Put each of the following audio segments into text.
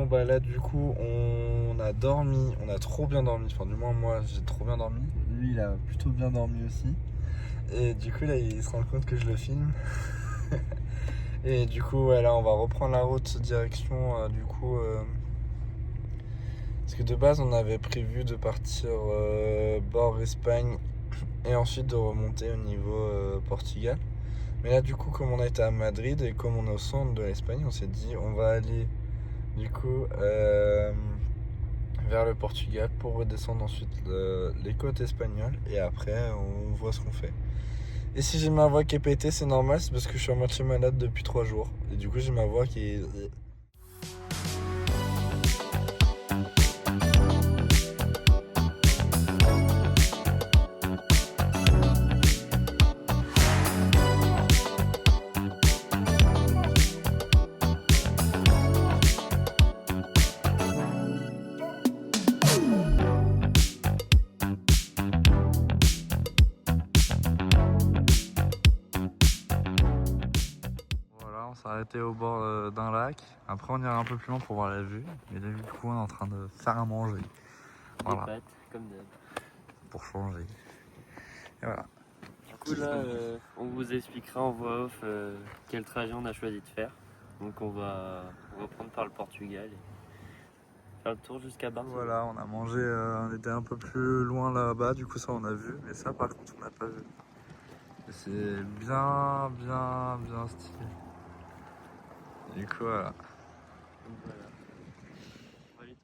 Bon bah là du coup on a dormi, on a trop bien dormi, enfin du moins moi j'ai trop bien dormi, lui il a plutôt bien dormi aussi. Et du coup là il se rend compte que je le filme. Et du coup ouais, là on va reprendre la route direction du coup parce que de base on avait prévu de partir bord Espagne et ensuite de remonter au niveau Portugal. Mais là du coup comme on a été à Madrid et comme on est au centre de l'Espagne, on s'est dit on va aller du coup vers le Portugal pour redescendre ensuite les côtes espagnoles et après on voit ce qu'on fait. Et si j'ai ma voix qui est pétée, c'est normal, c'est parce que je suis à moitié malade depuis 3 jours. Et du coup j'ai ma voix qui est... On s'est arrêté au bord d'un lac. Après, on ira un peu plus loin pour voir la vue. Et là, du coup, on est en train de faire à manger. Voilà. Des pâtes, comme d'hab. Pour changer. Et voilà. Du coup, là, on vous expliquera en voix off quel trajet on a choisi de faire. Donc, on va prendre par le Portugal et faire le tour jusqu'à Barcelone. Voilà, on a mangé, on était un peu plus loin là-bas, du coup, ça on a vu. Mais ça, par contre, on n'a pas vu. Et c'est bien stylé. Du coup, voilà. Donc, voilà. On va aller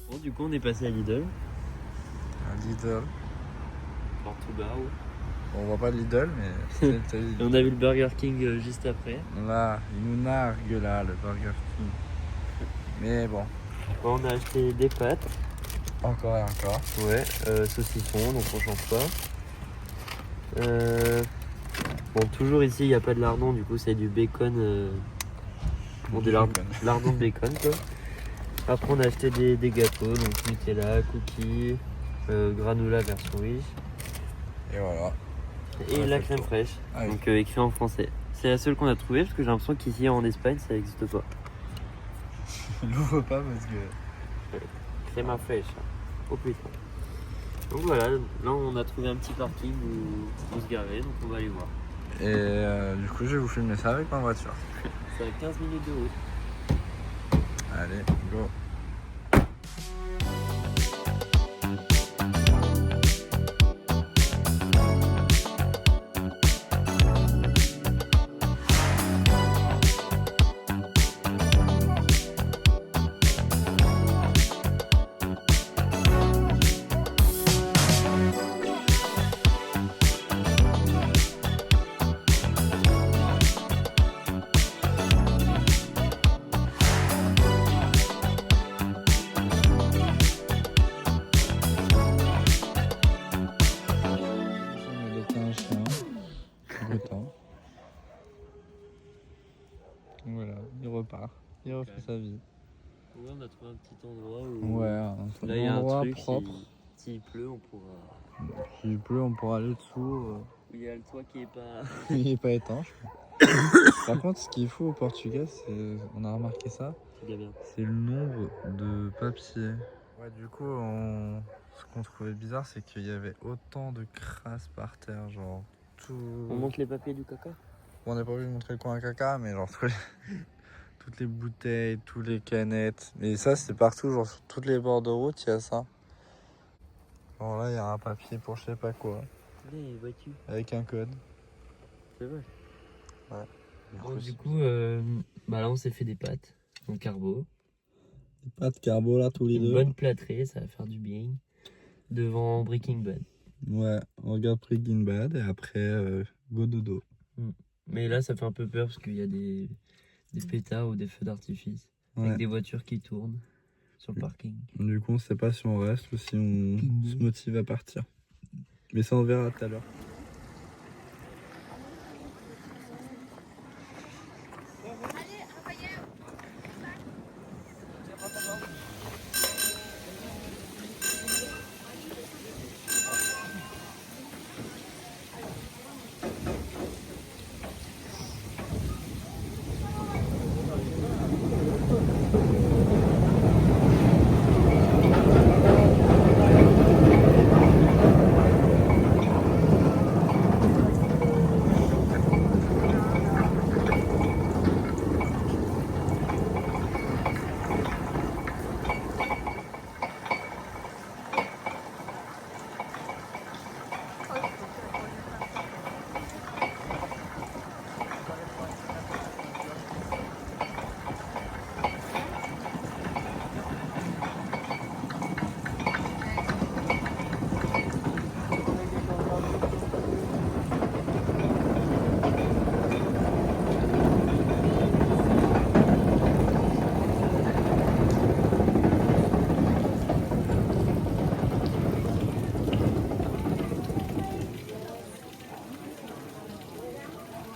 Bon, du coup, on est passé à Lidl. Un Lidl. Portugal. On voit pas Lidl, mais Et on a vu le Burger King juste après. là, il nous nargue là, le Burger King. Mais bon, Bon, on a acheté des pâtes. encore et encore. Ouais, saucisson, donc on change pas. Bon, toujours ici, il n'y a pas de lardon, du coup, c'est du bacon. Bon, Du bacon. lardon de bacon, quoi. Après, on a acheté des gâteaux, donc Nutella, cookies, granola version riche. Et voilà. Et Ouais, la fait crème le tour. fraîche, Ah oui. donc écrit en français. C'est la seule qu'on a trouvée parce que j'ai l'impression qu'ici en Espagne ça n'existe pas. Je l'ouvre pas parce que... Crema fraîche. Oh putain. Donc voilà, là on a trouvé un petit parking où se garer, donc on va aller voir. Et du coup, je vais vous filmer ça avec ma voiture. C'est à 15 minutes de route. Allez, go. Voilà, il repart. Il refait sa vie. Ouais, on a trouvé un petit endroit où. Ouais, un Là il y a un endroit truc, propre. s'il pleut, on pourra. S'il pleut, on pourra aller dessous. Il y a le toit qui est pas. Il n'est pas étanche. Par contre, ce qu'il faut au Portugal, c'est, on a remarqué ça, c'est le nombre de papiers. Ouais, du coup, ce qu'on trouvait bizarre, c'est qu'il y avait autant de crasse par terre, genre tout. On monte les papiers du caca. Bon, on n'est pas obligé de montrer le coin à caca, mais genre toutes les bouteilles, toutes les canettes. Mais ça, c'est partout, genre sur toutes les bords de route, il y a ça. Bon, là, il y a un papier pour je sais pas quoi, Les voitures. avec un code. C'est vrai. Ouais. Bon, du coup, là, on s'est fait des pâtes en carbo. Pas de carbo là, tous les Une deux. bonne plâtrée, ça va faire du bien. Devant Breaking Bad. Ouais, on regarde Breaking Bad et après, go dodo. Mais là, ça fait un peu peur parce qu'il y a des pétards ou des feux d'artifice. Ouais. Avec des voitures qui tournent sur le parking. Du coup, on sait pas si on reste ou si on se motive à partir. Mais ça, on verra tout à l'heure.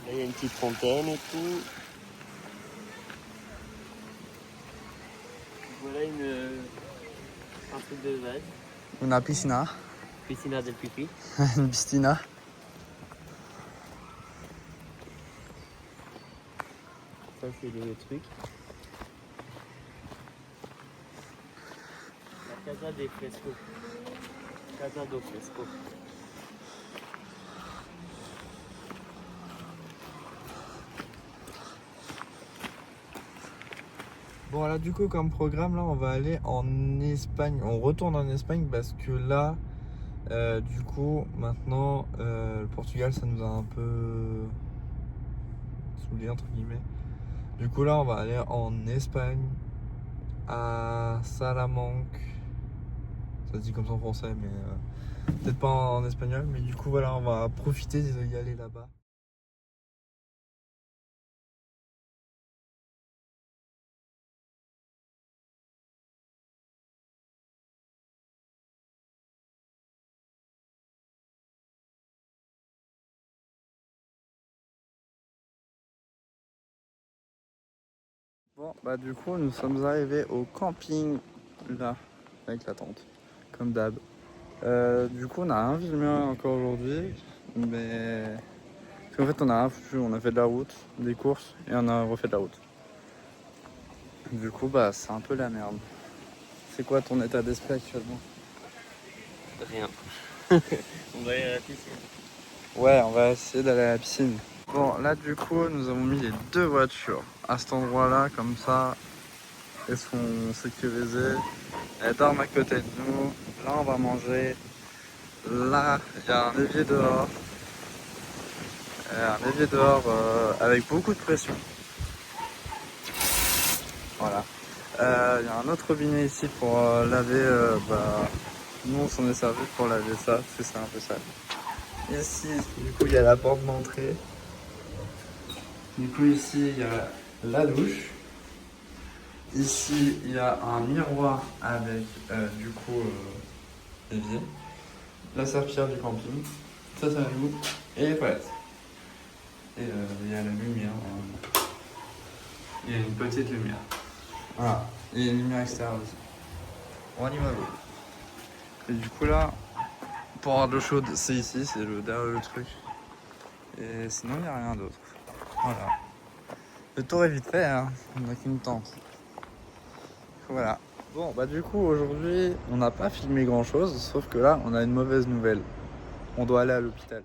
Là, il y a une petite fontaine et tout. Voilà un truc de vase. Una piscina. Piscina del pipi. Une piscina. Ça, c'est le truc. La casa de fresco. Casa do fresco. Bon, là, du coup, comme programme, là, on va aller en Espagne. On retourne en Espagne parce que là, du coup, maintenant, le Portugal, ça nous a un peu saoulé, entre guillemets. Du coup, là, on va aller en Espagne, à Salamanque. Ça se dit comme ça en français, mais peut-être pas en espagnol. Mais du coup, voilà, on va profiter d'y aller là-bas. Bon, bah du coup, nous sommes arrivés au camping, là, avec la tente, comme d'hab. Du coup, on a un filmé encore aujourd'hui, mais... Parce qu'en fait, on a rien foutu, on a fait de la route, des courses, et on a refait de la route. Du coup, bah, c'est un peu la merde. C'est quoi ton état d'esprit actuellement? Rien. On va aller à la piscine. Ouais, on va essayer d'aller à la piscine. Bon, là, du coup, nous avons mis les deux voitures à cet endroit-là, comme ça, elles sont sécurisées. Elles dorment à côté de nous. Là, on va manger. Là, il y a un évier dehors. Avec beaucoup de pression. Voilà. Il y a un autre robinet ici pour laver. Nous, on s'en est servi pour laver ça, parce que c'est un peu sale. Ici, du coup, il y a la porte d'entrée. Du coup, ici, il y a la douche. Ici, il y a un miroir avec, l'évier. La serpillière du camping. Ça, c'est la boue. Et les toilettes. Et il y a la lumière. Il y a une petite lumière. Voilà. Et il y a une lumière extérieure aussi. On y va. Et du coup là, pour avoir de l'eau chaude, c'est ici, c'est derrière le truc. Et sinon, il n'y a rien d'autre. Voilà. Le tour est vite fait, hein. On n'a qu'une tente. Voilà. Bon, bah du coup, aujourd'hui, on n'a pas filmé grand chose, sauf que là, on a une mauvaise nouvelle. On doit aller à l'hôpital.